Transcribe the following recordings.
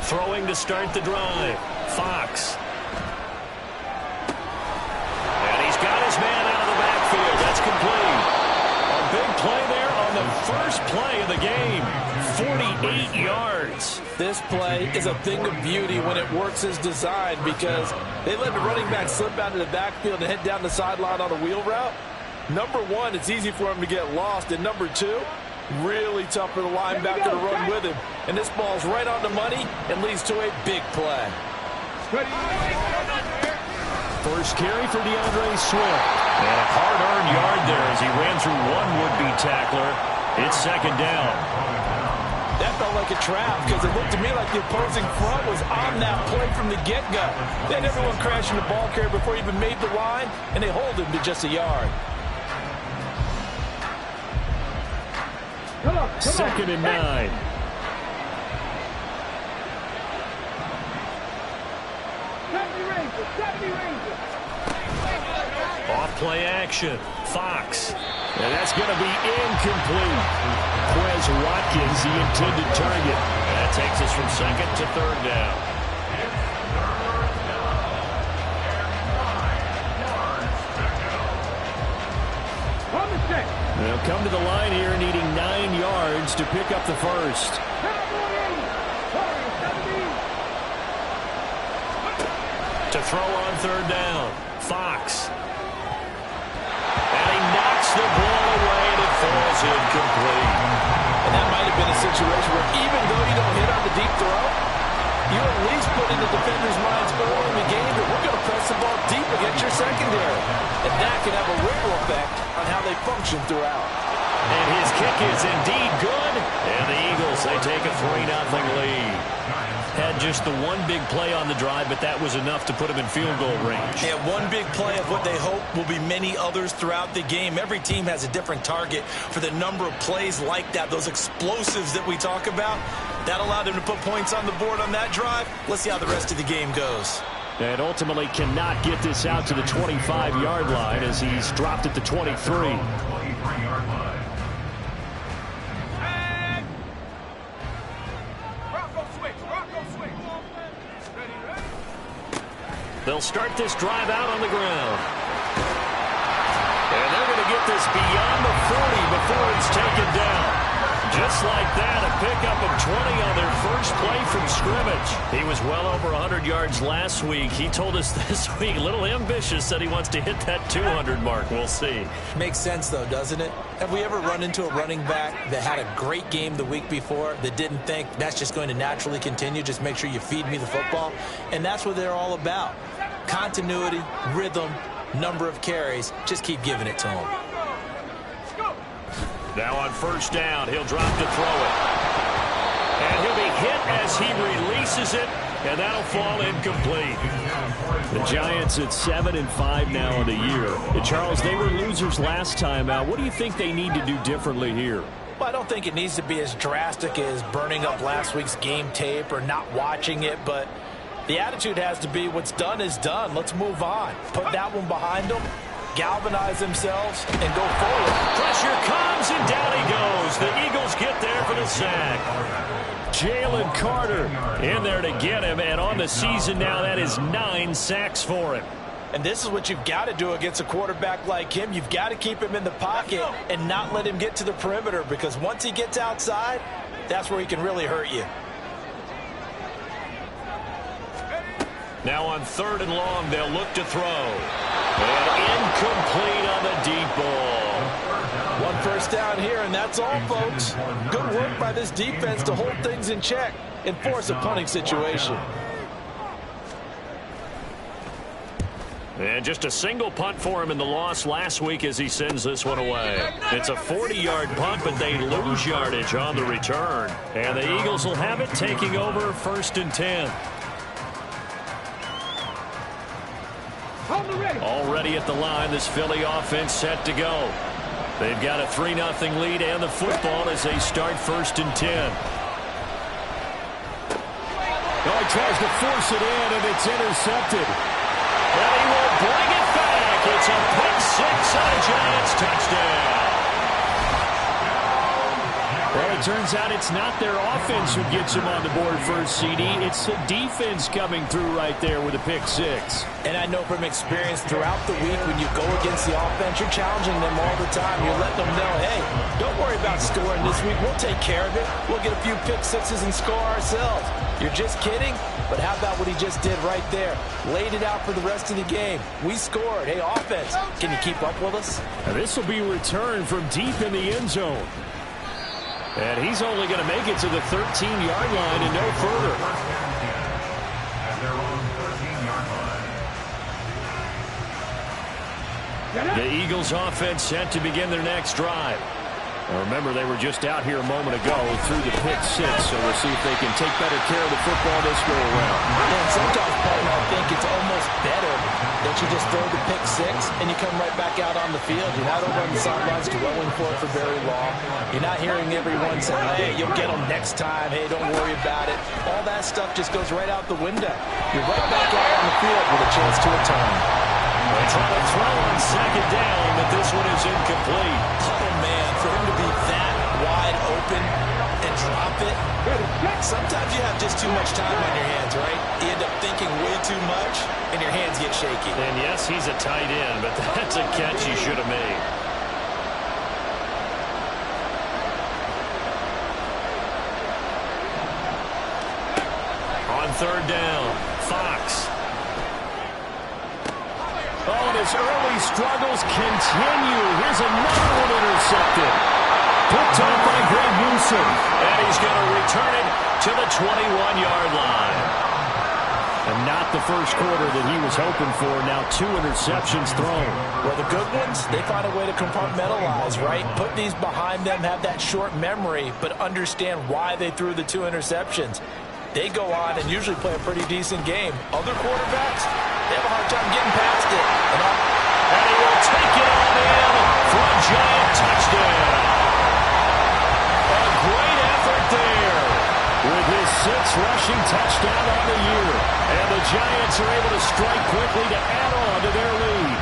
Throwing to start the drive. Fox. And he's got his man out of the backfield. That's complete. A big play there on the first play of the game. 48 yards. This play is a thing of beauty when it works as designed because they let the running back slip out of the backfield and head down the sideline on a wheel route. Number one, it's easy for him to get lost. And number two, really tough for the linebacker to run with him. And this ball's right on the money and leads to a big play. First carry for DeAndre Swift. And a hard-earned yard there as he ran through one would-be tackler. It's second down. That felt like a trap because it looked to me like the opposing front was on that play from the get-go. They had everyone crashing the ball carrier before he even made the line, and they hold him to just a yard. Second and 9. Off play action. Fox. And that's going to be incomplete. Quez Watkins, the intended target. That takes us from second to third down. They'll come to the line here needing 9 yards to pick up the first. To throw on third down. Fox. And he knocks the ball away and it falls incomplete. And that might have been a situation where even though you don't hit on the deep throw, you at least put in the defender's minds early in the game that we're going to press the ball deep against your secondary. And that can have a ripple effect on how they function throughout. And his kick is indeed good. And the Eagles, they take a 3-0 lead. Had just the one big play on the drive, but that was enough to put him in field goal range. Yeah, one big play of what they hope will be many others throughout the game. Every team has a different target for the number of plays like that, those explosives that we talk about. That allowed him to put points on the board on that drive. Let's see how the rest of the game goes. And ultimately cannot get this out to the 25-yard line as he's dropped at the 23. They'll start this drive out on the ground. And they're going to get this beyond the 40 before it's taken down. Just like that, a pickup of 20 on their first play from scrimmage. He was well over 100 yards last week. He told us this week, a little ambitious, said he wants to hit that 200 mark. We'll see. Makes sense, though, doesn't it? Have we ever run into a running back that had a great game the week before that didn't think that's just going to naturally continue? Just make sure you feed me the football. And that's what they're all about. Continuity, rhythm, number of carries. Just keep giving it to him. Now on first down, he'll drop to throw it. And he'll be hit as he releases it, and that'll fall incomplete. The Giants at 7-5 now in the year. And Charles, they were losers last time out. What do you think they need to do differently here? Well, I don't think it needs to be as drastic as burning up last week's game tape or not watching it, but the attitude has to be what's done is done. Let's move on. Put that one behind them. Galvanize themselves and go forward. Pressure comes and down he goes. The Eagles get there for the sack. Jalen Carter in there to get him, and on the season now that is 9 sacks for him. And this is what you've got to do against a quarterback like him. You've got to keep him in the pocket and not let him get to the perimeter, because once he gets outside, that's where he can really hurt you. Now on third and long, they'll look to throw. And incomplete on the deep ball. One first down here, and that's all, folks. Good work by this defense to hold things in check and force a punting situation. And just a single punt for him in the loss last week as he sends this one away. It's a 40-yard punt, but they lose yardage on the return. And the Eagles will have it, taking over first and 10. Already at the line, this Philly offense set to go. They've got a 3-0 lead and the football as they start first and 10. Oh, he tries to force it in, and it's intercepted. And he will bring it back. It's a pick six and a Giants touchdown. Well, it turns out it's not their offense who gets them on the board first, CD. It's the defense coming through right there with a pick six. And I know from experience throughout the week when you go against the offense, you're challenging them all the time. You're letting them know, hey, don't worry about scoring this week. We'll take care of it. We'll get a few pick sixes and score ourselves. You're just kidding? But how about what he just did right there? Laid it out for the rest of the game. We scored. Hey, offense, can you keep up with us? Now, this will be returned from deep in the end zone. And he's only going to make it to the 13-yard line and no further. The Eagles offense set to begin their next drive. Now remember, they were just out here a moment ago through the pick six, so we'll see if they can take better care of the football this go around. And sometimes, partner, I think it's almost better that you just throw the pick six and you come right back out on the field. You're not over on the sidelines dwelling for it for very long. You're not hearing everyone say, hey, you'll get them next time. Hey, don't worry about it. All that stuff just goes right out the window. You're right back out on the field with a chance to atone. They try to throw on second down, but this one is incomplete. Oh, man, for him to be that wide open and drop it, sometimes you have just too much time on your hands, right? You end up thinking way too much, and your hands get shaky. And yes, he's a tight end, but that's a catch he should have made. On third down, Fox. Oh, and his early struggles continue. Here's another one intercepted. Picked off by Greg Newsome. And he's going to return it to the 21-yard line. And not the first quarter that he was hoping for. Now 2 interceptions thrown. Well, the good ones, they find a way to compartmentalize, right? Put these behind them, have that short memory, but understand why they threw the 2 interceptions. They go on and usually play a pretty decent game. Other quarterbacks, they have a hard time getting past it. And he will take it on in for a giant touchdown. A great effort there with his 6th rushing touchdown on the year. And the Giants are able to strike quickly to add on to their lead.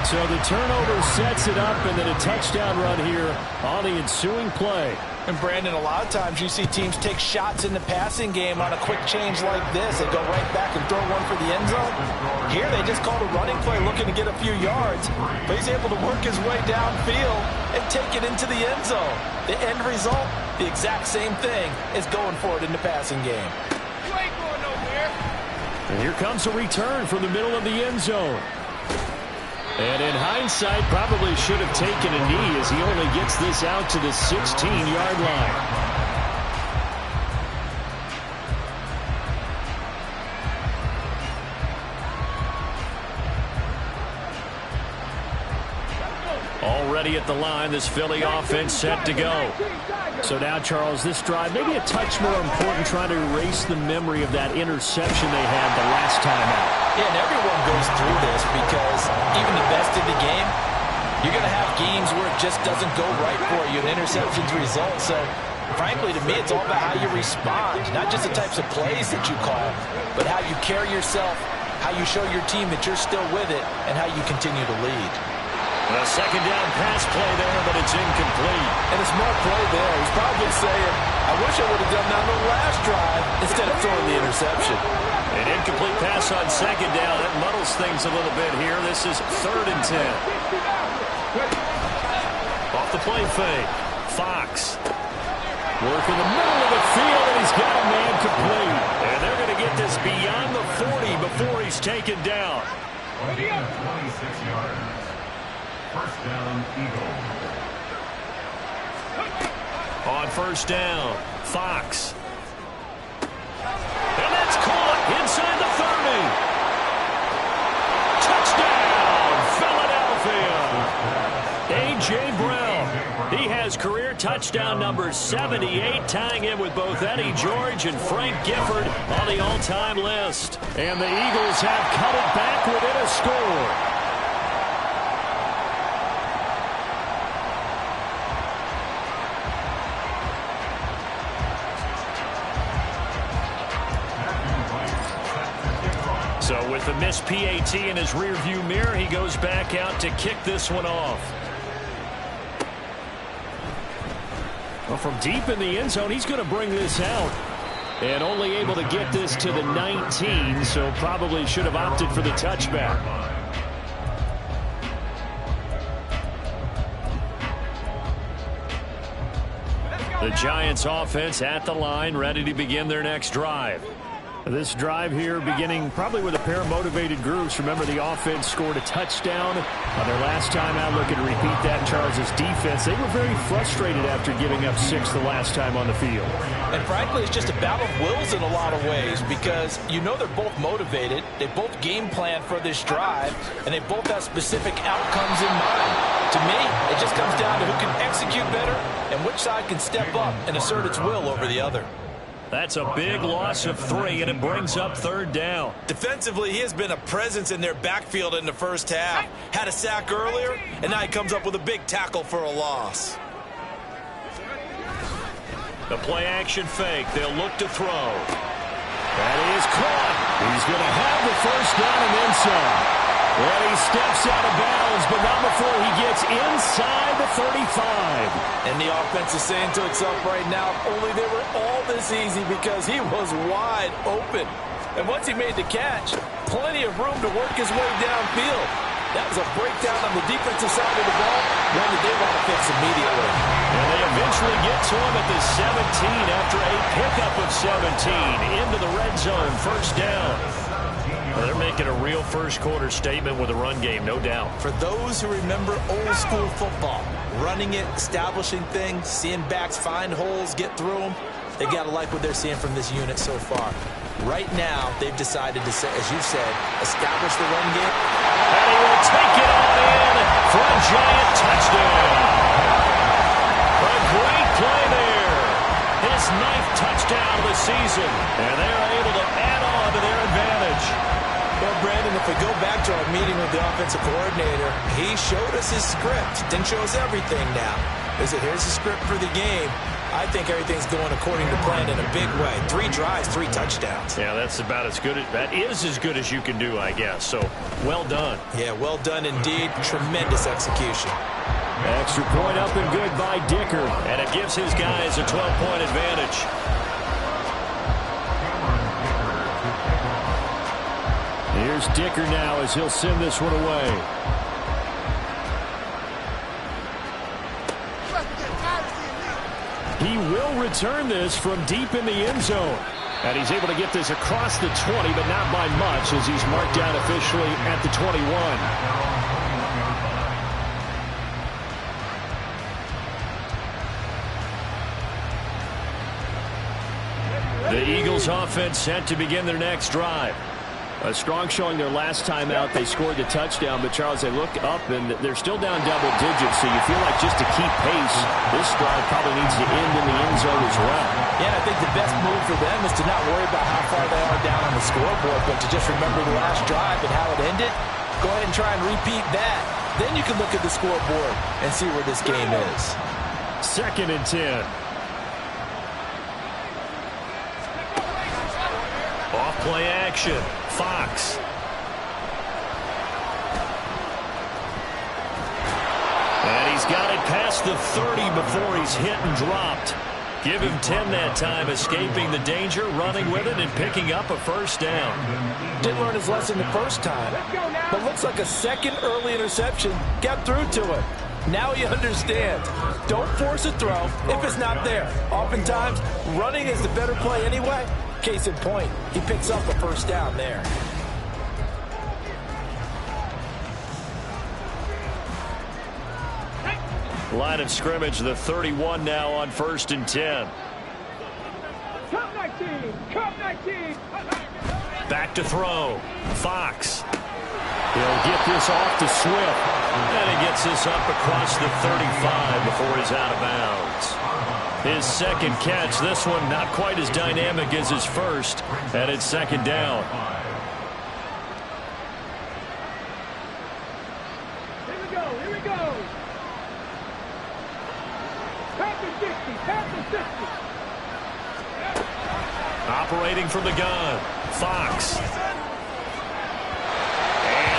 So the turnover sets it up, and then a touchdown run here on the ensuing play. And Brandon, a lot of times you see teams take shots in the passing game on a quick change like this. They go right back and throw one for the end zone. Here they just called a running play looking to get a few yards. But he's able to work his way downfield and take it into the end zone. The end result, the exact same thing as going for it in the passing game. You ain't going nowhere. And here comes a return from the middle of the end zone. And in hindsight, probably should have taken a knee as he only gets this out to the 16-yard line. Already at the line, this Philly offense set to go. So now, Charles, this drive maybe a touch more important, trying to erase the memory of that interception they had the last time out. Yeah, and everyone goes through this because even the best in the game, you're going to have games where it just doesn't go right for you, and interceptions result. So, frankly, to me, it's all about how you respond, not just the types of plays that you call, but how you carry yourself, how you show your team that you're still with it, and how you continue to lead. A second down pass play there, but it's incomplete. And a smart play there. He's probably saying, I wish I would have done that on the last drive instead of throwing the interception. An incomplete pass on second down. That muddles things a little bit here. This is 3rd and 10. Off the play fake. Fox. Work in the middle of the field, and he's got a man complete. And they're going to get this beyond the 40 before he's taken down. 26 yards. First down, Eagles. On first down, Fox. And that's caught inside the 30. Touchdown, Philadelphia. A.J. Brown. He has career touchdown number 78, tying him with both Eddie George and Frank Gifford on the all-time list. And the Eagles have cut it back within a score. So with the missed PAT in his rearview mirror, he goes back out to kick this one off. Well, from deep in the end zone, he's going to bring this out. And only able to get this to the 19, so probably should have opted for the touchback. The Giants offense at the line, ready to begin their next drive. This drive here beginning probably with a pair of motivated groups. Remember, the offense scored a touchdown on their last time out. Looking to repeat that. Chargers defense, they were very frustrated after giving up 6 the last time on the field. And frankly, it's just a battle of wills in a lot of ways because you know they're both motivated. They both game plan for this drive, and they both have specific outcomes in mind. To me, it just comes down to who can execute better and which side can step up and assert its will over the other. That's a big loss of 3, and it brings up 3rd down. Defensively, he has been a presence in their backfield in the first half. Had a sack earlier, and now he comes up with a big tackle for a loss. The play-action fake. They'll look to throw. That is caught. He's going to have the first down and then some. And he steps out of bounds, but not before he gets inside the 35. And the offense is saying to itself right now, only they were all this easy because he was wide open. And once he made the catch, plenty of room to work his way downfield. That was a breakdown on the defensive side of the ball, one that they want to fix immediately. And they eventually get to him at the 17 after a pickup of 17 into the red zone, first down. Well, they're making a real first-quarter statement with a run game, no doubt. For those who remember old-school football, running it, establishing things, seeing backs find holes, get through them, they got to like what they're seeing from this unit so far. Right now, they've decided to, say, as you said, establish the run game. And he will take it on in for a Giant touchdown. A great play there. His 9th touchdown of the season. And they're able to add on to their advantage. Well, Brandon, if we go back to our meeting with the offensive coordinator, he showed us his script. Didn't show us everything now. He said, here's the script for the game. I think everything's going according to plan in a big way. 3 drives, 3 touchdowns. Yeah, that's about as good. That is as good as you can do, I guess. So, well done. Yeah, well done indeed. Tremendous execution. Extra point up and good by Dicker. And it gives his guys a 12-point advantage. Here's Dicker now as he'll send this one away. He will return this from deep in the end zone. And he's able to get this across the 20, but not by much as he's marked down officially at the 21. The Eagles offense set to begin their next drive. A strong showing their last time out. They scored the touchdown, but Charles, they look up and they're still down double digits, so you feel like just to keep pace, this drive probably needs to end in the end zone as well. Yeah, and I think the best move for them is to not worry about how far they are down on the scoreboard, but to just remember the last drive and how it ended. Go ahead and try and repeat that. Then you can look at the scoreboard and see where this game is. 2nd and 10. Off play action. Fox. And he's got it past the 30 before he's hit and dropped. Give him 10 that time, escaping the danger, running with it, and picking up a first down. Didn't learn his lesson the first time, but looks like a second early interception got through to him. Now he understands. Don't force a throw if it's not there. Oftentimes, running is the better play anyway. Case in point, he picks up a first down there. Line of scrimmage, the 31 now on 1st and 10. Come 19! Come 19! Back to throw. Fox. He'll get this off to Swift. And he gets this up across the 35 before he's out of bounds. His 2nd catch, this one not quite as dynamic as his first, and it's 2nd down. Here we go, here we go! Pass and 60, pass and 60! Operating from the gun, Fox. And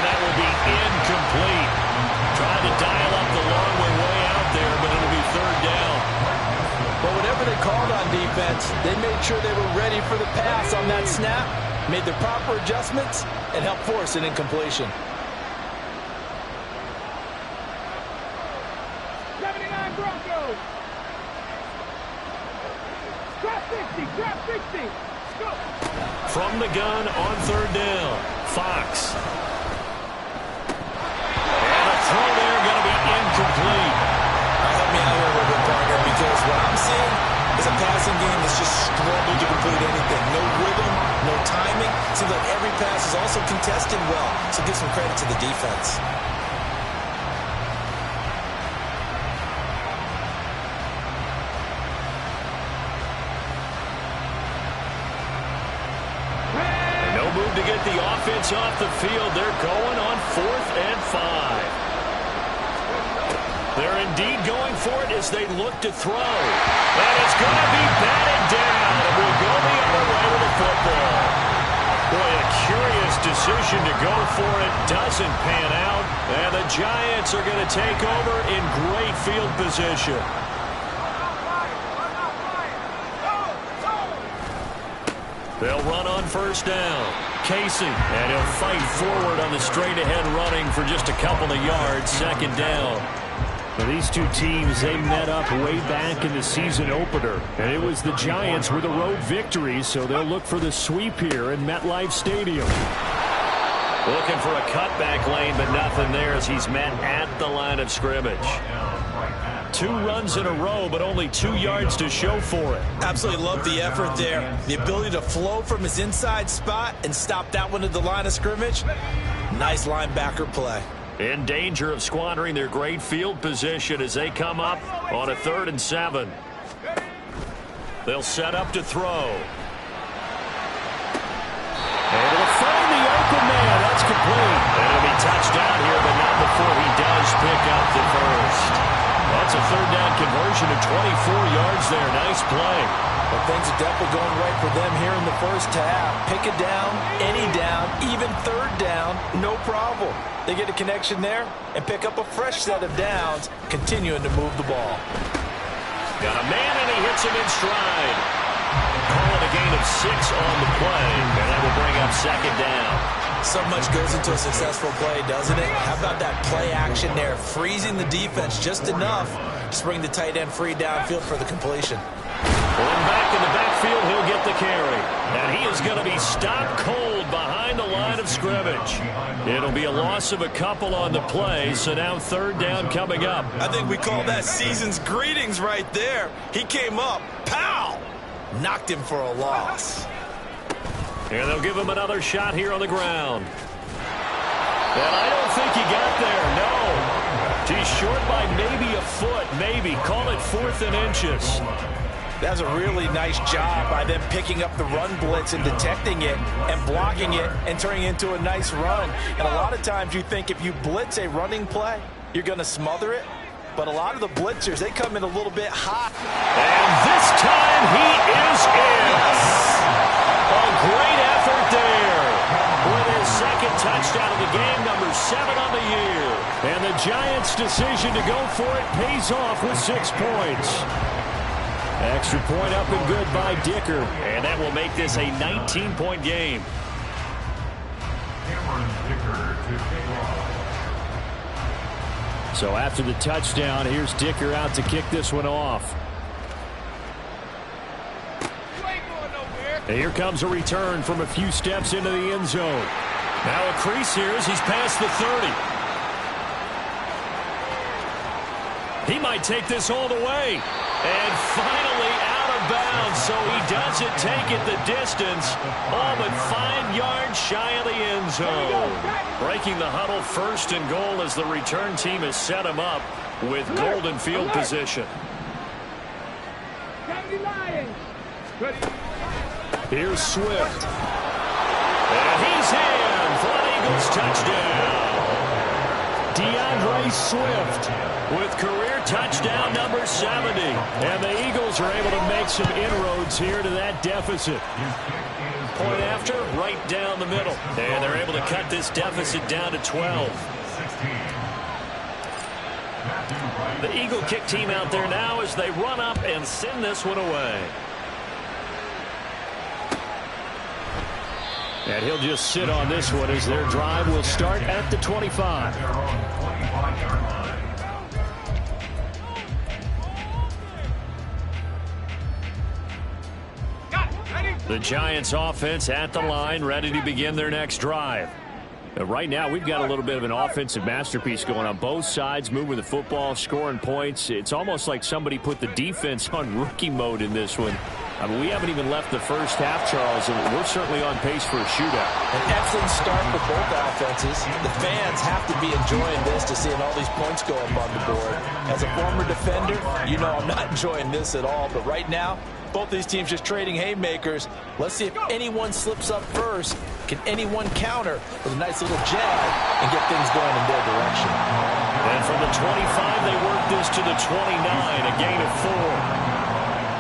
that will be incomplete. Trying to dial up the long way out there, but it'll be 3rd down. called on defense. They made sure they were ready for the pass on that snap, made the proper adjustments, and helped force an incompletion. 79 Broncos. Drop 60, drop 60. Go. From the gun on third down, Fox. And a throw there going to be incomplete. Help me out here a little bit, partner, because what I'm seeing is a passing game that's just struggled to complete anything. No rhythm, no timing. Seems like every pass is also contested well, so give some credit to the defense. To get the offense off the field. They're going on 4th and 5. They're indeed going for it as they look to throw. And it's going to be batted down. And we'll go the other way with the football. Boy, a curious decision to go for it. Doesn't pan out. And the Giants are going to take over in great field position. They'll run on first down. Casey, and he'll fight forward on the straight-ahead running for just a couple of yards. Second down. Now, these two teams, they met up way back in the season opener, and it was the Giants with a road victory, so they'll look for the sweep here in MetLife Stadium. Looking for a cutback lane, but nothing there as he's met at the line of scrimmage. 2 runs in a row, but only 2 yards to show for it. Absolutely love the effort there. The ability to flow from his inside spot and stop that one at the line of scrimmage. Nice linebacker play. In danger of squandering their great field position as they come up on a 3rd and 7. They'll set up to throw. And it'll find the open man. That's complete. And it'll be touchdown here, but not before he does pick up the first. That's a 3rd down conversion of 24 yards there. Nice play. But things are definitely going right for them here in the first half. Pick a down, any down, even 3rd down, no problem. They get a connection there and pick up a fresh set of downs, continuing to move the ball. Got a man, and he hits him in stride. Call it a gain of 6 on the play, and that will bring up 2nd down. So much goes into a successful play, doesn't it? How about that play action there, freezing the defense just enough to bring the tight end free downfield for the completion. One back in the backfield, he'll get the carry. And he is going to be stopped cold behind the line of scrimmage. It'll be a loss of a couple on the play, so now 3rd down coming up. I think we call that season's greetings right there. He came up, pow! Knocked him for a loss. And they'll give him another shot here on the ground. And I don't think he got there, no. He's short by maybe a foot, maybe. Call it 4th and inches. That's a really nice job by them picking up the run blitz and detecting it and blocking it and turning it into a nice run. And a lot of times you think if you blitz a running play, you're going to smother it. But a lot of the blitzers, they come in a little bit hot. And this time he is in. A great effort there. With his 2nd touchdown of the game, number 7 on the year. And the Giants' decision to go for it pays off with 6 points. Extra point up and good by Dicker. And that will make this a 19-point game. So after the touchdown, here's Dicker out to kick this one off. And here comes a return from a few steps into the end zone. Now a crease here as he's past the 30. He might take this all the way. And finally out of bounds, so he doesn't take it the distance. All but 5 yards shy of the end zone. Breaking the huddle, 1st and goal as the return team has set him up with golden field position. Here's Swift. And he's in for an Eagles touchdown. DeAndre Swift with career touchdown number 70. And the Eagles are able to make some inroads here to that deficit. Point after, right down the middle. And they're able to cut this deficit down to 12. The Eagle kick team out there now as they run up and send this one away. And he'll just sit on this one as their drive will start at the 25. The Giants offense at the line, ready to begin their next drive. Right now, we've got a little bit of an offensive masterpiece going on both sides, moving the football, scoring points. It's almost like somebody put the defense on rookie mode in this one. I mean, we haven't even left the first half, Charles, and we're certainly on pace for a shootout. An excellent start for both offenses. The fans have to be enjoying this to seeing all these points go up on the board. As a former defender, you know I'm not enjoying this at all, but right now, both these teams just trading haymakers. Let's see if anyone slips up first. Can anyone counter with a nice little jab and get things going in their direction? And from the 25, they work this to the 29, a gain of 4.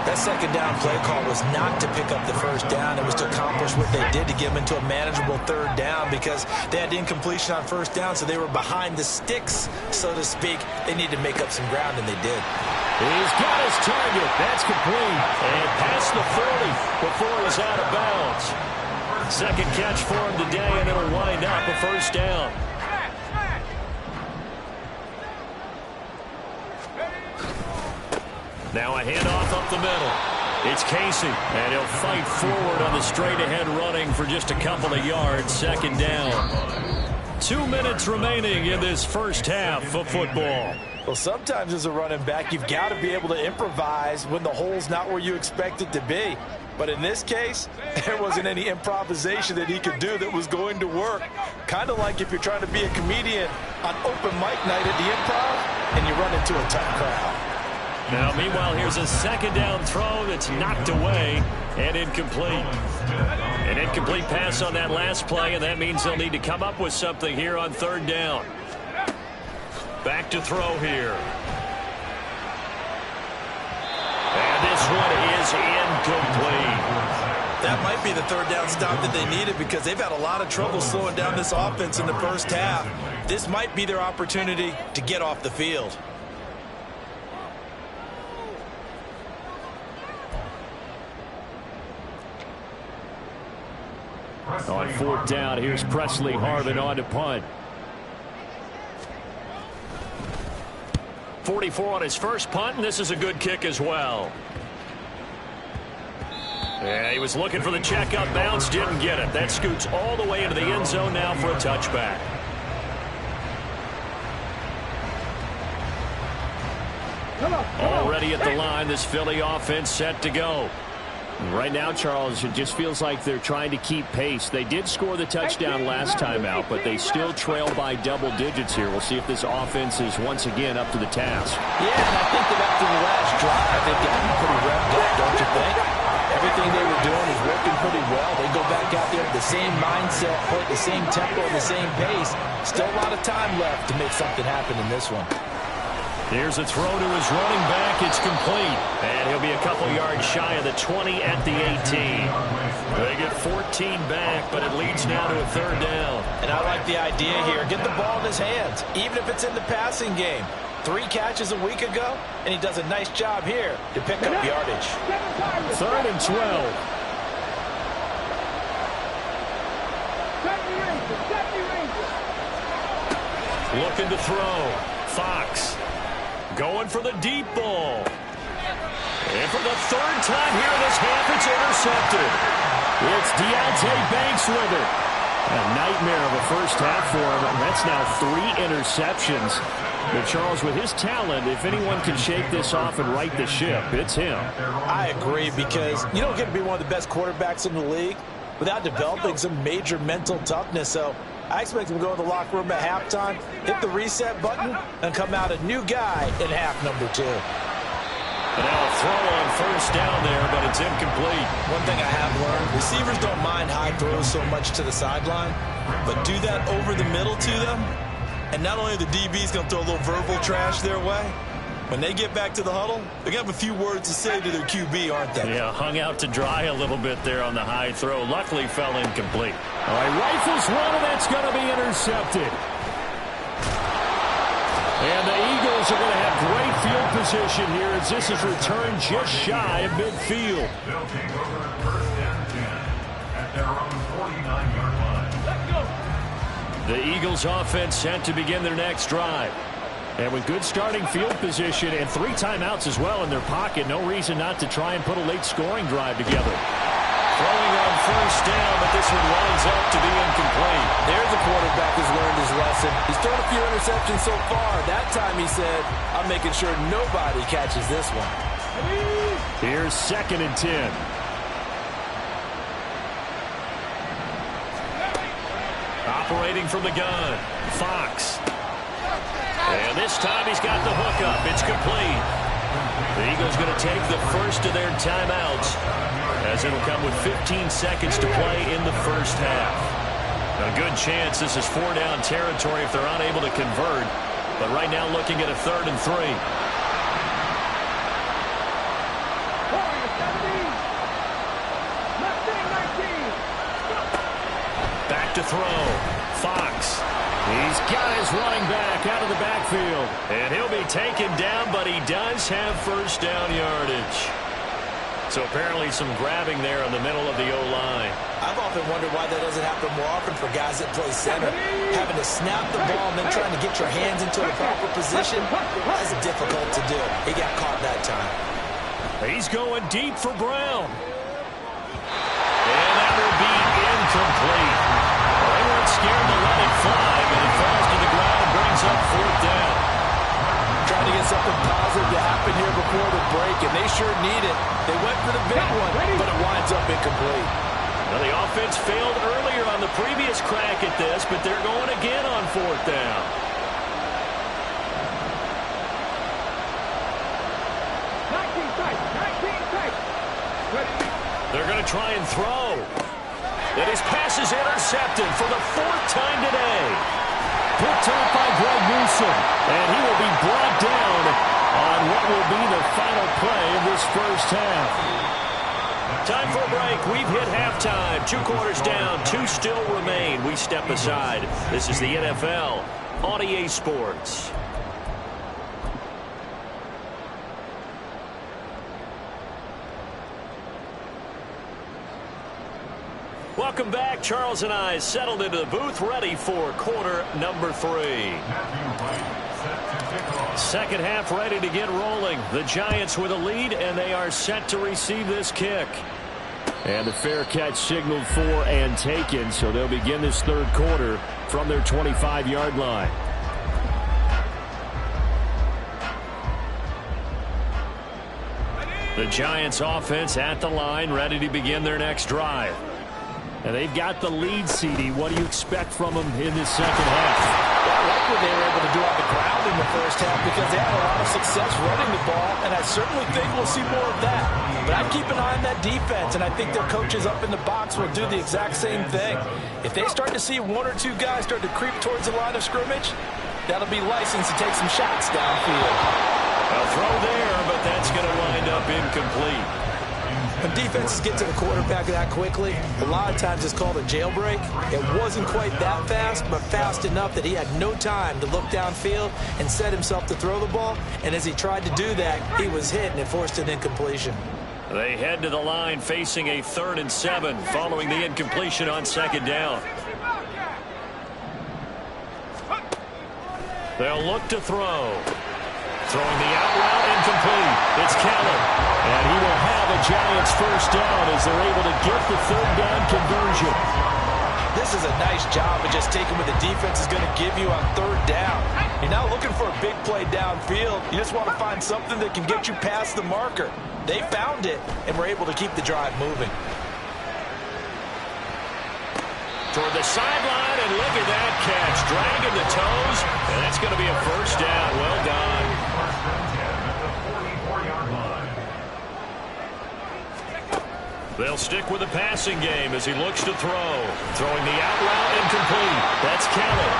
That second down play call was not to pick up the first down. It was to accomplish what they did to get them into a manageable third down because they had incompletion on first down, so they were behind the sticks, so to speak. They needed to make up some ground, and they did. He's got his target. That's complete. And past the 40 before he's out of bounds. Second catch for him today, and it'll wind up a first down. Now a handoff up the middle. It's Casey, and he'll fight forward on the straight-ahead running for just a couple of yards. Second down. 2 minutes remaining in this first half of football. Well, sometimes as a running back, you've got to be able to improvise when the hole's not where you expect it to be. But in this case, there wasn't any improvisation that he could do that was going to work. Kind of like if you're trying to be a comedian on open mic night at the Improv and you run into a tough crowd. Now, meanwhile, here's a second down throw that's knocked away and incomplete. An incomplete pass on that last play, and that means they'll need to come up with something here on third down. Back to throw here. And this one is incomplete. That might be the third down stop that they needed because they've had a lot of trouble slowing down this offense in the first half. This might be their opportunity to get off the field. On fourth down, here's Presley Harvin on to punt. 44 on his first punt, and this is a good kick as well. Yeah, he was looking for the checkup bounce, didn't get it. That scoots all the way into the end zone now for a touchback. Already at the line, this Philly offense set to go. Right now, Charles, it just feels like they're trying to keep pace. They did score the touchdown last time out, but they still trail by double digits here. We'll see if this offense is once again up to the task. Yeah, and I think that after the last drive, they've gotten pretty revved up, don't you think? Everything they were doing is working pretty well. They go back out there with the same mindset, play at the same tempo, and the same pace. Still a lot of time left to make something happen in this one. Here's a throw to his running back. It's complete. And he'll be a couple yards shy of the 20 at the 18. They get 14 back, but it leads now to a third down. And I like the idea here. Get the ball in his hands, even if it's in the passing game. 3 catches a week ago, and he does a nice job here to pick up yardage. Third and 12. Looking to throw. Fox. Going for the deep ball. And for the third time here in this half, it's intercepted. It's Deontay Banks with it. A nightmare of a first half for him. That's now 3 interceptions. But Charles, with his talent, if anyone can shake this off and right the ship, it's him. I agree, because you don't get to be one of the best quarterbacks in the league without developing some major mental toughness. So I expect him to go to the locker room at halftime, hit the reset button, and come out a new guy in half number 2. And now a throw on first down there, but it's incomplete. One thing I have learned, receivers don't mind high throws so much to the sideline, but do that over the middle to them, and not only are the DBs going to throw a little verbal trash their way, when they get back to the huddle, they're going to have a few words to say to their QB, aren't they? Yeah, hung out to dry a little bit there on the high throw. Luckily fell incomplete. All right, rifles one, and that's going to be intercepted. And the Eagles Eagles are going to have great field position here as this is returned just shy of midfield. They'll take over first and 10 at their own 49-yard line. Let's go. The Eagles offense set to begin their next drive. And with good starting field position and 3 timeouts as well in their pocket, no reason not to try and put a late scoring drive together. Throwing on first down, but this one winds up to be incomplete. There's a quarterback who's learned his lesson. He's thrown a few interceptions so far. That time he said, I'm making sure nobody catches this one. Here's 2nd and 10. Operating from the gun, Fox. And this time he's got the hook up. It's complete. The Eagles going to take the first of their timeouts as it'll come with 15 seconds to play in the first half. A good chance this is 4-down territory if they're unable to convert. But right now looking at a 3rd and 3. Back to throw. Fox. He's got his running back out of the backfield. And he'll be taken down, but he does have first down yardage. So apparently some grabbing there in the middle of the O-line. I've often wondered why that doesn't happen more often for guys that play center. Having to snap the ball and then trying to get your hands into the proper position, that's difficult to do. He got caught that time. He's going deep for Brown. And that will be incomplete. They weren't scared to let it fly, but it falls to the ground and brings up 4th down. Trying to get something positive to happen here before the break, and they sure need it. They went for the big one, but it winds up incomplete. Now the offense failed earlier on the previous crack at this, but they're going again on 4th down. They're going to try and throw. And his pass is intercepted for the 4th time today. Picked up by Greg Newsome. And he will be brought down on what will be the final play of this first half. Time for a break. We've hit halftime. 2 quarters down. 2 still remain. We step aside. This is the NFL on EA Sports. Welcome back. Charles and I settled into the booth, ready for quarter number 3. Second half ready to get rolling. The Giants with a lead, and they are set to receive this kick. And the fair catch signaled for and taken, so they'll begin this 3rd quarter from their 25-yard line. The Giants offense at the line, ready to begin their next drive. And they've got the lead, CD. What do you expect from them in this second half? Well, I like what they were able to do on the ground in the first half because they had a lot of success running the ball, and I certainly think we'll see more of that. But I'd keep an eye on that defense, and I think their coaches up in the box will do the exact same thing. If they start to see 1 or 2 guys start to creep towards the line of scrimmage, that'll be licensed to take some shots downfield. A throw there, but that's going to wind up incomplete. When defenses get to the quarterback that quickly, a lot of times it's called a jailbreak. It wasn't quite that fast, but fast enough that he had no time to look downfield and set himself to throw the ball. And as he tried to do that, he was hit and it forced an incompletion. They head to the line facing a 3rd and 7 following the incompletion on 2nd down. They'll look to throw. Throwing the out route incomplete. It's Kellen. And he will have a Giants first down as they're able to get the 3rd down conversion. This is a nice job of just taking what the defense is going to give you on 3rd down. You're not looking for a big play downfield. You just want to find something that can get you past the marker. They found it and were able to keep the drive moving. Toward the sideline, and look at that catch. Dragging the toes, and that's going to be a first down. Well done. They'll stick with the passing game as he looks to throw. Throwing the out route incomplete. That's Kelly.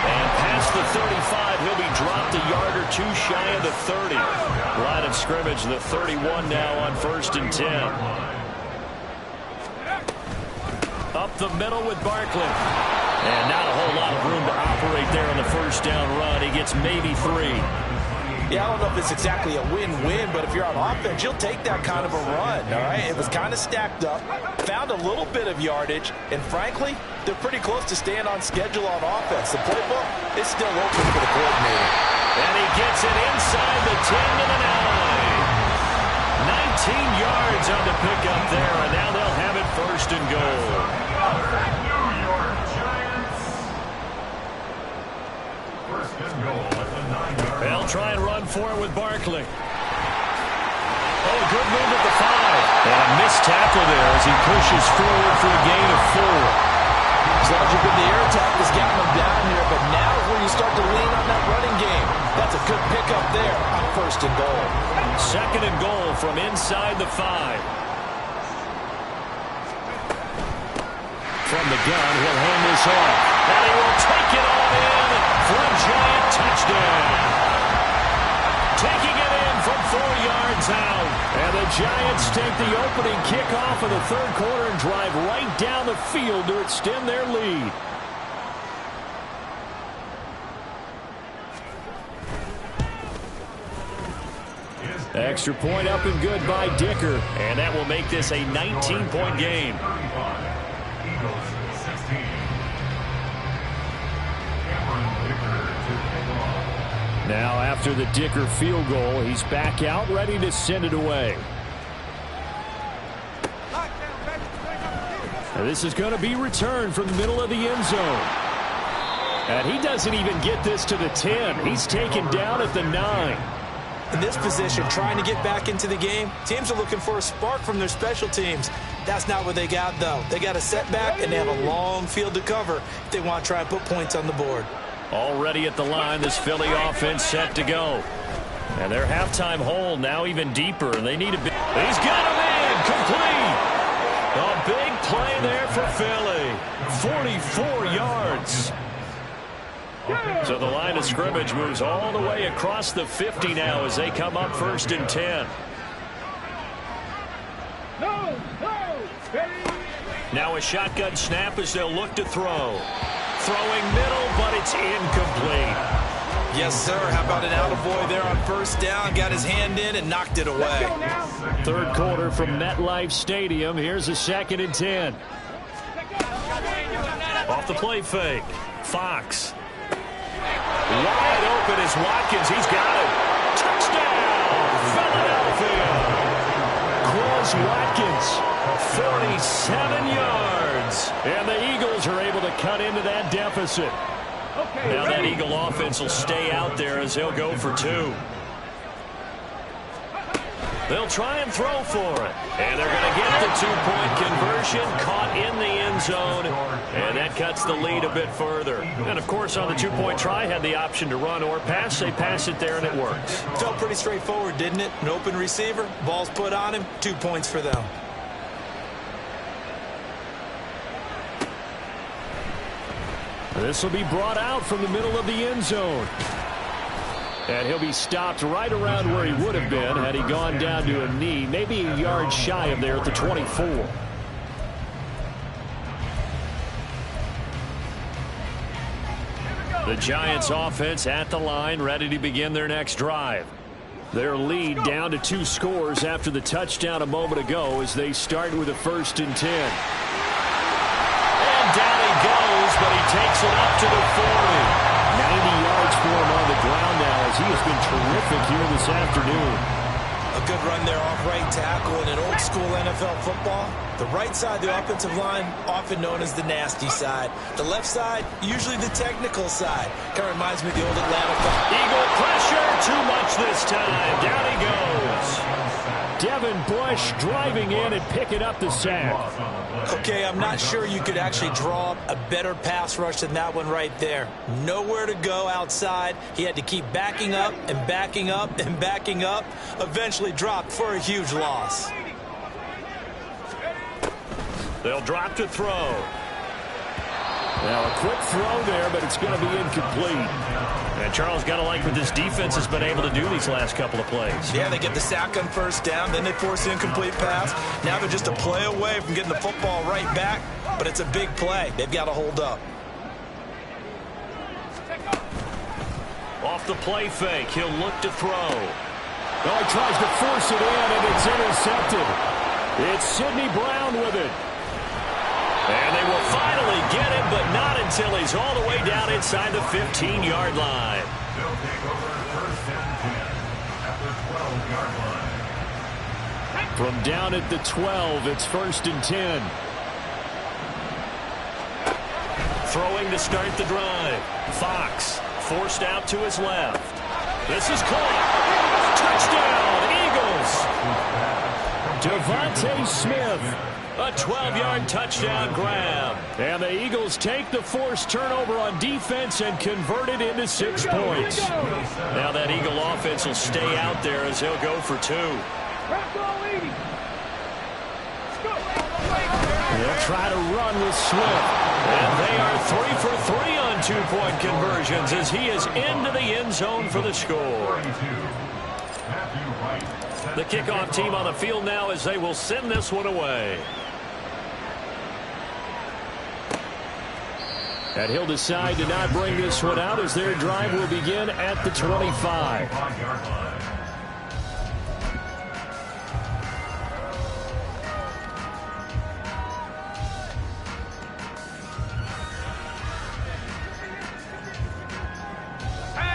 And past the 35, he'll be dropped a yard or 2 shy of the 30. Line of scrimmage, the 31 now on 1st and 10. Up the middle with Barkley. And not a whole lot of room to operate there on the first down run. He gets maybe 3. Yeah, I don't know if it's exactly a win-win, but if you're on offense, you'll take that kind of a run, all right? It was kind of stacked up, found a little bit of yardage, and frankly, they're pretty close to staying on schedule on offense. The playbook is still open for the coordinator. And he gets it inside the 10 to the 9. 19 yards on the pickup there, and now they'll have it first and goal. New York Giants. First and goal at the 9-yard line. They'll try and run for it with Barkley. Oh, good move at the 5. And a missed tackle there as he pushes forward for a gain of 4. As long as you've been the air attack has gotten them down here, but now is where you start to lean on that running game. That's a good pickup there on first and goal. Second and goal from inside the 5. From the gun, he'll hand this off. And he will take it all in for a Giant touchdown. Taking it in from 4 yards out. And the Giants take the opening kickoff of the third quarter and drive right down the field to extend their lead. Extra point up and good by Dicker. And that will make this a 19-point game. Eagles 16. Cameron Dicker to kick off. Now after the Dicker field goal, he's back out ready to send it away. And this is going to be returned from the middle of the end zone. And he doesn't even get this to the 10. He's taken down at the 9. In this position, trying to get back into the game, teams are looking for a spark from their special teams. That's not what they got, though. They got a setback, and they have a long field to cover if they want to try and put points on the board. Already at the line, this Philly offense set to go. And their halftime hole now even deeper, and they need a big... He's got him in, complete! A big play there for Philly. 44 yards. So the line of scrimmage moves all the way across the 50 now as they come up first and 10. Now a shotgun snap as they'll look to throw. Throwing middle, but it's incomplete. Yes, sir. How about an attaboy there on first down? Got his hand in and knocked it away. Third quarter from MetLife Stadium. Here's a second and 10. Off the play fake. Fox. Wide open is Watkins. He's got it. Touchdown, Philadelphia. Quez Watkins, 47 yards. And the Eagles are able to cut into that deficit. Now that Eagle offense will stay out there as they'll go for 2. They'll try and throw for it. And they're going to get the 2-point conversion, caught in the end zone. And that cuts the lead a bit further. And, of course, on the 2-point try, had the option to run or pass. They pass it there, and it works. Felt pretty straightforward, didn't it? An open receiver, ball's put on him, 2 points for them. This will be brought out from the middle of the end zone. And he'll be stopped right around where he would have been had he gone down to a knee, maybe a yard shy of there at the 24. The Giants offense at the line, ready to begin their next drive. Their lead down to 2 scores after the touchdown a moment ago as they start with a first and 10. And down he goes, but he takes it up to the 40. 90 yards for him on the ground now as he has been terrific here this afternoon. A good run there off right tackle in an old school NFL football. The right side of the offensive line, often known as the nasty side. The left side, usually the technical side. Kind of reminds me of the old Atlanta football. Eagle pressure, too much this time. Down he goes. Devin Bush driving in and picking up the sack. Okay, I'm not sure you could actually draw up a better pass rush than that one right there. Nowhere to go outside. He had to keep backing up and backing up and backing up. Eventually dropped for a huge loss. They'll drop to throw. Now a quick throw there, but it's going to be incomplete. And Charles, got to like what this defense has been able to do these last couple of plays. Yeah, they get the sack on first down, then they force the incomplete pass. Now they're just a play away from getting the football right back, but it's a big play. They've got to hold up. Off the play fake, he'll look to throw. Oh, he tries to force it in, and it's intercepted. It's Sidney Brown with it. And they will finally get him, but not until he's all the way down inside the 15-yard line. They'll take over first and 10 at the 12-yard line. From down at the 12, it's first and 10. Throwing to start the drive. Fox forced out to his left. This is caught. Touchdown, Eagles. Devontae Smith. A 12-yard touchdown grab. And the Eagles take the forced turnover on defense and convert it into 6 points. Now that Eagle offense will stay out there as he'll go for 2. They'll try to run with Swift. And they are 3 for 3 on 2-point conversions as he is into the end zone for the score. The kickoff team on the field now as they will send this one away. And he'll decide to not bring this one out as their drive will begin at the 25.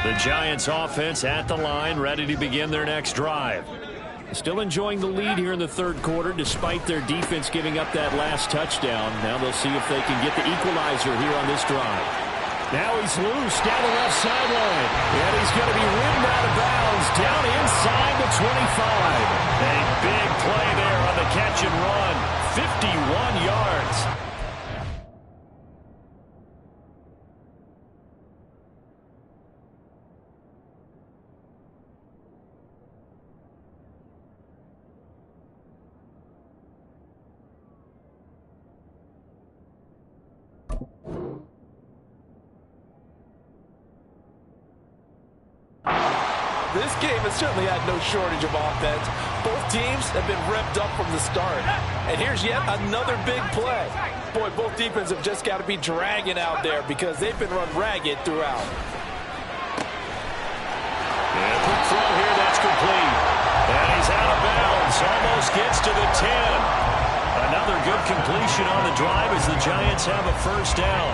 The Giants offense at the line, ready to begin their next drive. Still enjoying the lead here in the third quarter despite their defense giving up that last touchdown. Now they'll see if they can get the equalizer here on this drive. Now he's loose down the left sideline. And he's going to be ridden out of bounds down inside the 25. A big play there on the catch and run. 51 yards. This game has certainly had no shortage of offense. Both teams have been revved up from the start. And here's yet another big play. Boy, both defenses have just got to be dragging out there because they've been run ragged throughout. And a quick throw here, that's complete. And he's out of bounds, almost gets to the 10. Another good completion on the drive as the Giants have a first down.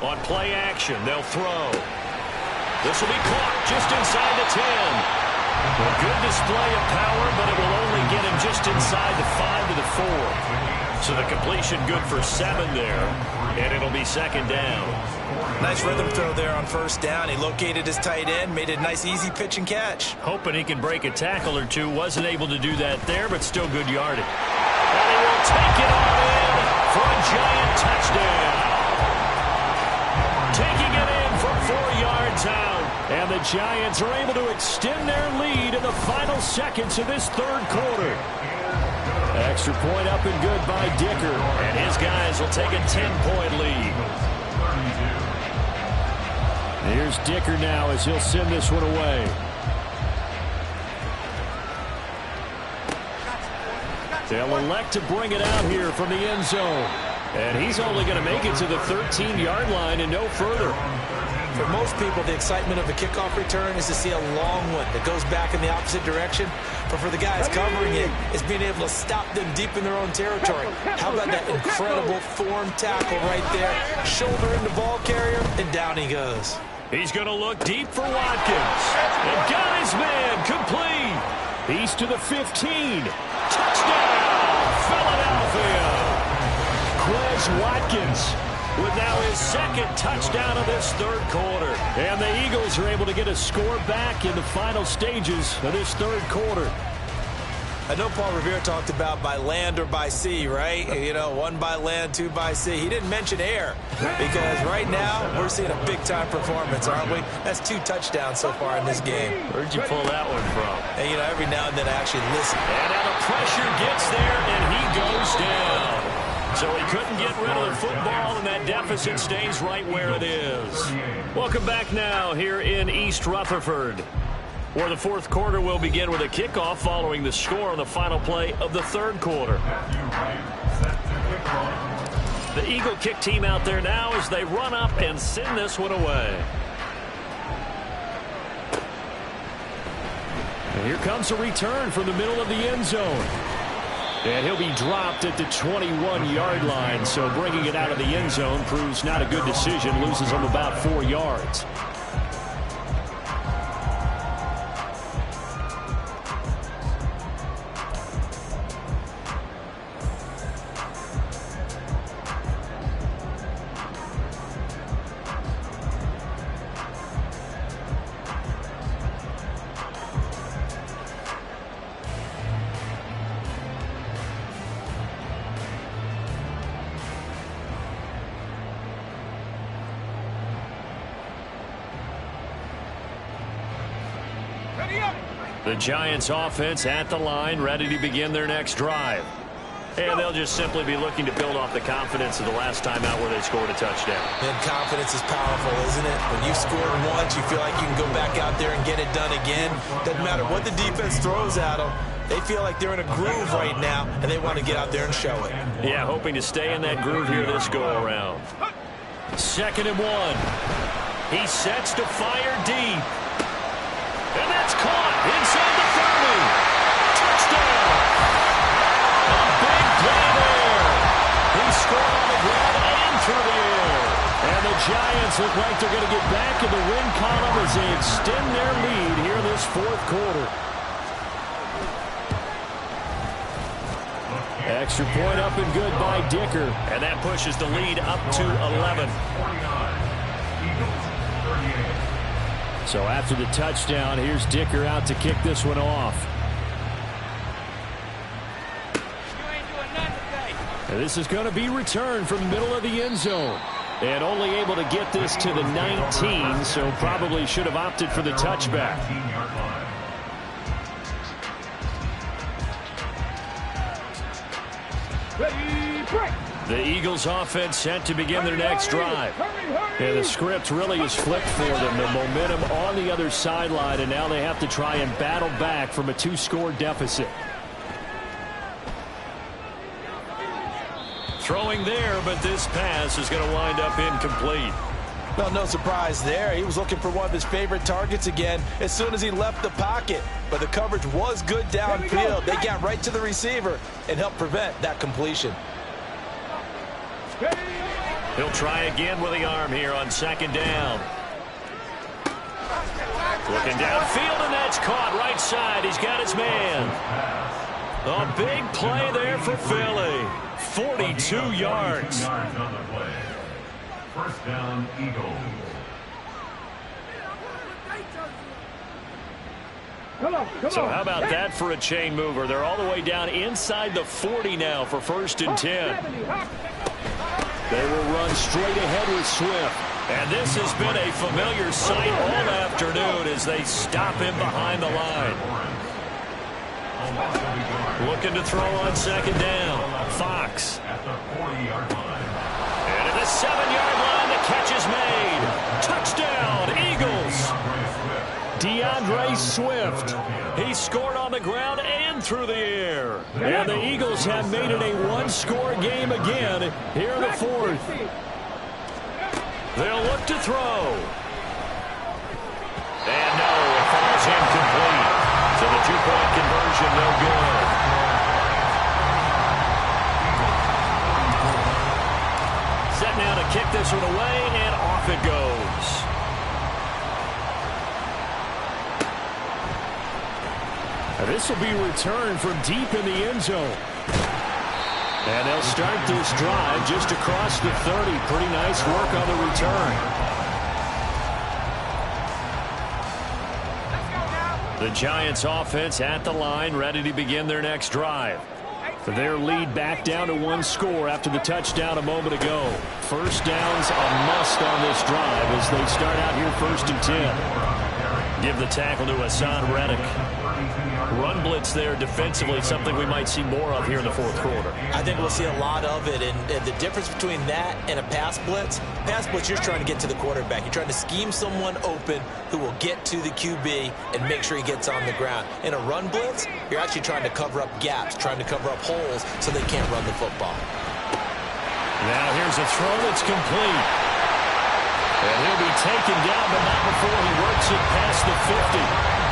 On play action, they'll throw. This will be caught just inside the 10. A good display of power, but it will only get him just inside the 5 to the 4. So the completion good for 7 there, and it'll be second down. Nice rhythm throw there on first down. He located his tight end, made it a nice, easy pitch and catch. Hoping he can break a tackle or two. Wasn't able to do that there, but still good yardage. And he will take it on in for a Giant touchdown. Taking it in from 4 yards out. And the Giants are able to extend their lead in the final seconds of this third quarter. Extra point up and good by Dicker. And his guys will take a 10-point lead. Here's Dicker now as he'll send this one away. They'll elect to bring it out here from the end zone. And he's only going to make it to the 13-yard line and no further. For most people, the excitement of a kickoff return is to see a long one that goes back in the opposite direction. But for the guys covering it, it's being able to stop them deep in their own territory. How about that incredible form tackle right there? Shoulder in the ball carrier, and down he goes. He's going to look deep for Watkins. And got his man complete. He's to the 15. Touchdown, Philadelphia. Quez Watkins with now his second touchdown of this third quarter. And the Eagles are able to get a score back in the final stages of this third quarter. I know Paul Revere talked about by land or by sea, right? You know, 1 by land, 2 by sea. He didn't mention air because right now we're seeing a big-time performance, aren't we? That's 2 touchdowns so far in this game. Where'd you pull that one from? And, you know, every now and then I actually listen. And now the pressure gets there, and he goes down. So he couldn't get rid of the football, and that deficit stays right where it is. Welcome back now here in East Rutherford, where the fourth quarter will begin with a kickoff following the score on the final play of the third quarter. The Eagle kick team out there now as they run up and send this one away. And here comes a return from the middle of the end zone. And he'll be dropped at the 21-yard line. So bringing it out of the end zone proves not a good decision. Loses him about 4 yards. The Giants offense at the line, ready to begin their next drive. And they'll just simply be looking to build off the confidence of the last time out where they scored a touchdown. And confidence is powerful, isn't it? When you score once, you feel like you can go back out there and get it done again. Doesn't matter what the defense throws at them. They feel like they're in a groove right now, and they want to get out there and show it. Yeah, hoping to stay in that groove here this go-around. 2nd and 1. He sets to fire deep. And that's caught inside the 30. Touchdown. A big play there. He scored on the ground and through the air. And the Giants look like they're going to get back in the win column as they extend their lead here in this 4th quarter. Extra point up and good by Dicker. And that pushes the lead up to 11. So after the touchdown, here's Dicker out to kick this one off. And this is going to be returned from the middle of the end zone. And only able to get this to the 19, so probably should have opted for the touchback. The Eagles offense set to begin their next drive. And the script really is flipped for them. The momentum on the other sideline, and now they have to try and battle back from a 2-score deficit. Throwing there, but this pass is going to wind up incomplete. Well, no surprise there. He was looking for one of his favorite targets again as soon as he left the pocket. But the coverage was good downfield. They got right to the receiver and helped prevent that completion. He'll try again with the arm here on 2nd down. Looking downfield, and that's caught right side. He's got his man. A big play there for Philly. 42 yards. 1st down, Eagles. So how about that for a chain mover? They're all the way down inside the 40 now for 1st and 10. They will run straight ahead with Swift. And this has been a familiar sight all afternoon as they stop him behind the line. Looking to throw on 2nd down. Fox. At the 40-yard line. And at the 7-yard line, the catch is made. Touchdown, Eagles. DeAndre Swift. He scored on the ground and through the air. And the Eagles have made it a 1-score game again here in the 4th. They'll look to throw. And no, it falls incomplete. So the 2-point conversion no good. Set now to kick this one away, and off it goes. This will be returned from deep in the end zone. And they'll start this drive just across the 30. Pretty nice work on the return. The Giants offense at the line, ready to begin their next drive. Their lead back down to 1 score after the touchdown a moment ago. 1st down's a must on this drive as they start out here 1st and 10. Give the tackle to Hassan Reddick. Run blitz there defensively, something we might see more of here in the 4th quarter. I think we'll see a lot of it, and the difference between that and a pass blitz, you're trying to get to the quarterback. You're trying to scheme someone open who will get to the QB and make sure he gets on the ground. In a run blitz, you're actually trying to cover up gaps, trying to cover up holes so they can't run the football. Now here's a throw that's complete. And he'll be taken down, but not before he works it past the 50.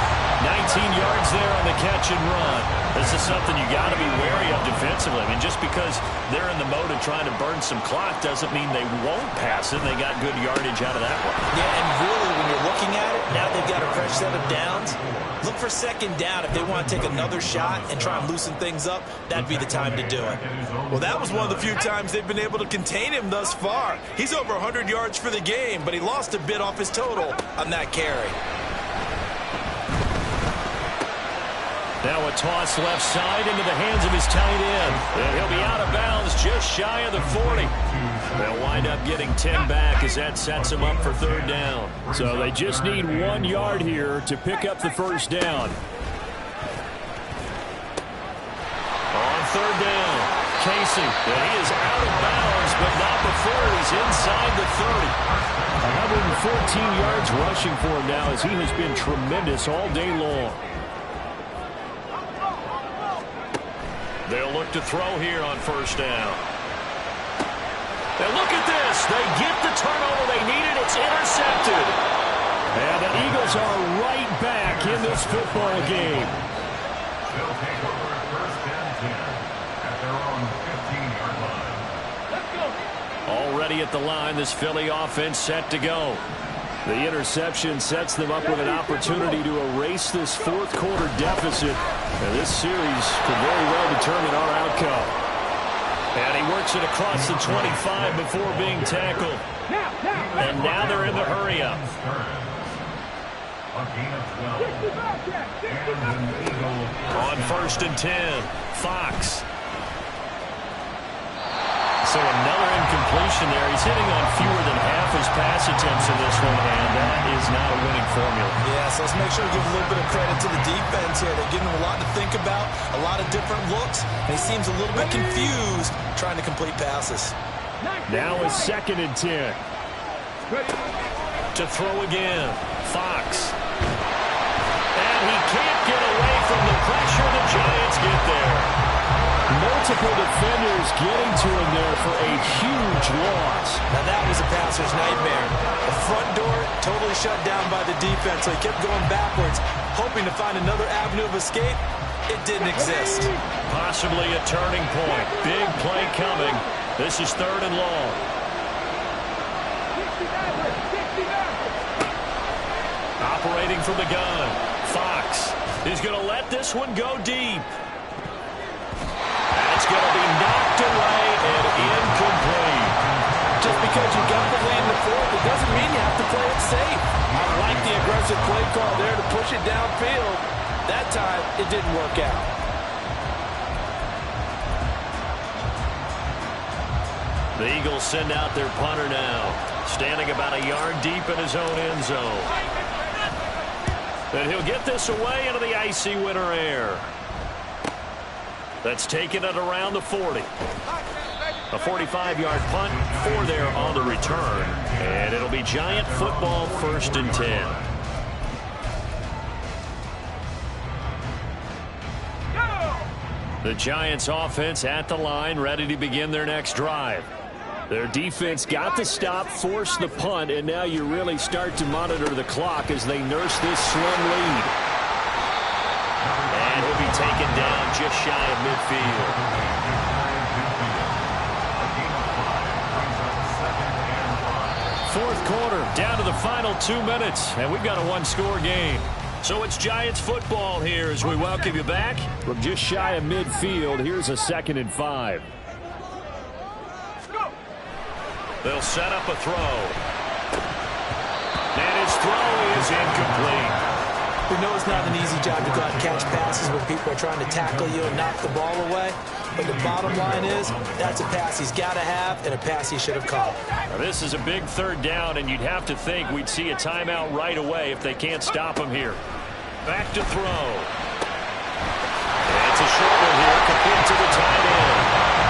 19 yards there on the catch and run. This is something you got to be wary of defensively. I mean, just because they're in the mode of trying to burn some clock doesn't mean they won't pass it. They got good yardage out of that one. Yeah, and really, when you're looking at it, now they've got a fresh set of downs. Look for second down. If they want to take another shot and try and loosen things up, that'd be the time to do it. Well, that was one of the few times they've been able to contain him thus far. He's over 100 yards for the game, but he lost a bit off his total on that carry. Now a toss left side into the hands of his tight end. And he'll be out of bounds just shy of the 40. They'll wind up getting 10 back as that sets him up for third down. So they just need 1 yard here to pick up the first down. On third down, Casey. And he is out of bounds, but not before he's inside the 30. 114 yards rushing for him now as he has been tremendous all day long. They'll look to throw here on first down. And look at this. They get the turnover they needed. It's intercepted. And the Eagles are right back in this football game. They'll take over at first and 10 at their own 15-yard line. Let's go. Already at the line, this Philly offense set to go. The interception sets them up with an opportunity to erase this fourth quarter deficit. And this series could very well determine our outcome. And he works it across the 25 before being tackled. And now they're in the hurry-up. A gain of 12. And an Eagle. On first and 10, Fox. So another incompletion there. He's hitting on fewer than half his pass attempts in this one, and that is not a winning formula. Yeah, so let's make sure we give a little bit of credit to the defense here. They're giving him a lot to think about, a lot of different looks, and he seems a little bit confused trying to complete passes. Now is second and 10. To throw again, Fox. And he can't get away from the pressure. The Giants get there. Multiple defenders getting to him there for a huge loss. Now that was a passer's nightmare. The front door totally shut down by the defense, so he kept going backwards, hoping to find another avenue of escape. It didn't exist. Possibly a turning point. Big play coming. This is third and long. Operating from the gun, Fox is going to let this one go deep. It's going to be knocked away and incomplete. Just because you got the lead in the fourth, it doesn't mean you have to play it safe. I like the aggressive play call there to push it downfield. That time, it didn't work out. The Eagles send out their punter now, standing about a yard deep in his own end zone. And he'll get this away into the icy winter air. That's taken it around the 40. A 45-yard punt, 4 there on the return. And it'll be Giant football, first and 10. The Giants offense at the line, ready to begin their next drive. Their defense got the stop, forced the punt, and now you really start to monitor the clock as they nurse this slim lead. And he'll be taken down just shy of midfield. Fourth quarter, down to the final 2 minutes, and we've got a one-score game. So it's Giants football here as we welcome you back from just shy of midfield. Here's a 2nd and 5. They'll set up a throw. And his throw is incomplete. We know it's not an easy job to go out and catch passes when people are trying to tackle you and knock the ball away. But the bottom line is, that's a pass he's got to have and a pass he should have caught. Now this is a big third down, and you'd have to think we'd see a timeout right away if they can't stop him here. Back to throw. And it's a short one here, complete to the tight end.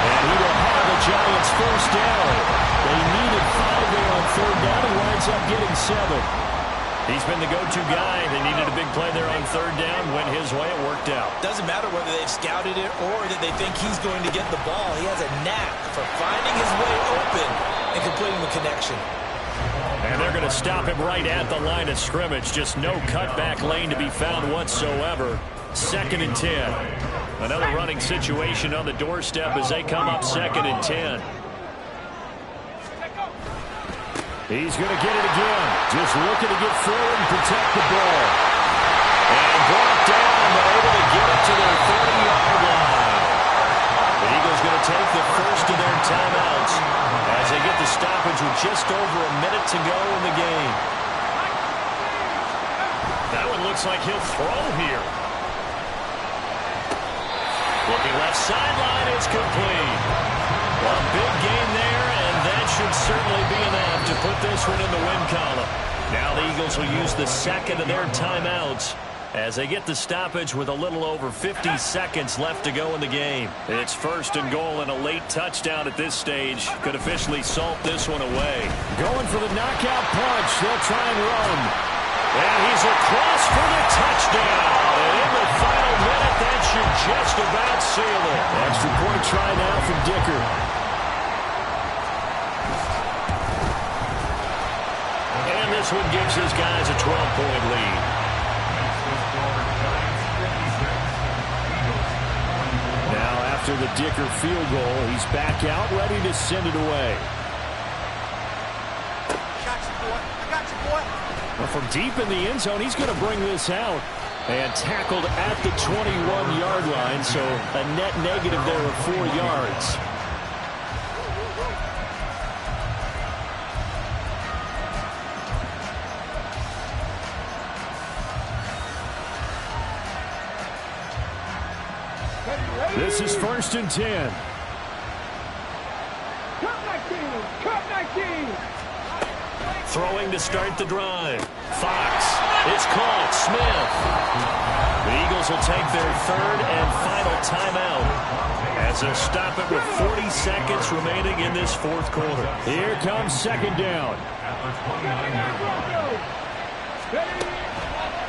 And he will have the Giants first down. They needed 5 there on third down. He winds up getting 7. He's been the go-to guy. They needed a big play there on third down. Went his way. It worked out. Doesn't matter whether they've scouted it or that they think he's going to get the ball. He has a knack for finding his way open and completing the connection. And they're going to stop him right at the line of scrimmage. Just no cutback lane to be found whatsoever. 2nd and 10. Another running situation on the doorstep as they come up 2nd and 10. He's going to get it again. Just looking to get forward and protect the ball. And brought down, but able to get it to their 30-yard line. The Eagles going to take the first of their timeouts as they get the stoppage with just over a minute to go in the game. That one looks like he'll throw here. Looking left sideline, it's complete. A big gain there, and that should certainly be enough to put this one in the win column. Now the Eagles will use the second of their timeouts as they get the stoppage with a little over 50 seconds left to go in the game. It's 1st and goal, and a late touchdown at this stage could officially salt this one away. Going for the knockout punch. They'll try and run. And he's across for the touchdown. And in the final minute, that should just about seal it. Extra point try now from Dicker. And this one gives his guys a 12-point lead. Now after the Dicker field goal, he's back out ready to send it away. Well, from deep in the end zone, he's going to bring this out. And tackled at the 21-yard line, so a net negative there of 4 yards. This is 1st and 10. Throwing to start the drive. Fox. It's caught. Smith. The Eagles will take their 3rd and final timeout as they'll stop it with 40 seconds remaining in this 4th quarter. Here comes 2nd down.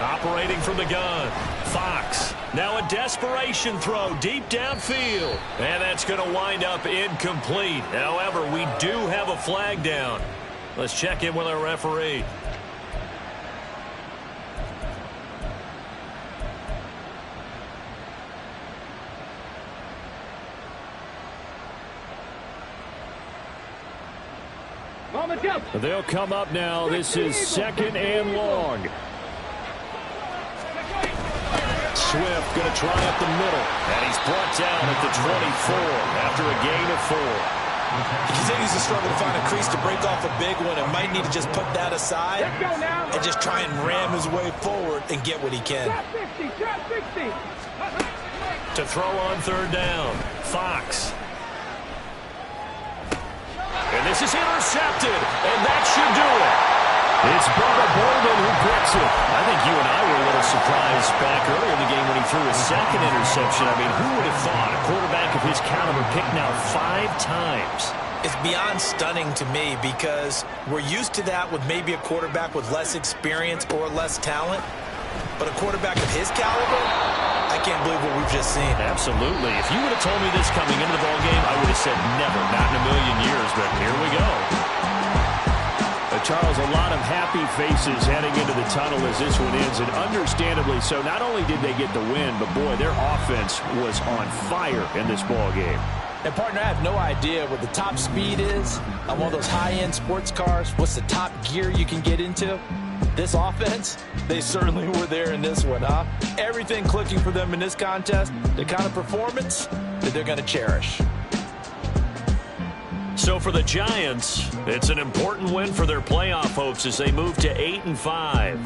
Operating from the gun. Fox. Now a desperation throw deep downfield. And that's going to wind up incomplete. However, we do have a flag down. Let's check in with our referee. They'll come up now. This is 2nd and long. Swift going to try up the middle. And he's brought down at the 24 after a gain of 4. He continues to struggle to find a crease to break off a big one and might need to just put that aside and just try and ram his way forward and get what he can. To throw on 3rd down. Fox. And this is intercepted, and that should do it. It's Bubba Bolden who picks it. I think you and I were a little surprised back earlier in the game when he threw his 2nd interception. I mean, who would have thought a quarterback of his caliber picked now 5 times? It's beyond stunning to me because we're used to that with maybe a quarterback with less experience or less talent. But a quarterback of his caliber, I can't believe what we've just seen. Absolutely. If you would have told me this coming into the ballgame, I would have said never, not in a million years, but here we go. Charles, a lot of happy faces heading into the tunnel as this one ends, and understandably so. Not only did they get the win, but boy, their offense was on fire in this ballgame. And partner, I have no idea what the top speed is on one of those high-end sports cars. What's the top gear you can get into? This offense, they certainly were there in this one, huh? Everything clicking for them in this contest, the kind of performance that they're going to cherish. So for the Giants, it's an important win for their playoff hopes as they move to 8-5.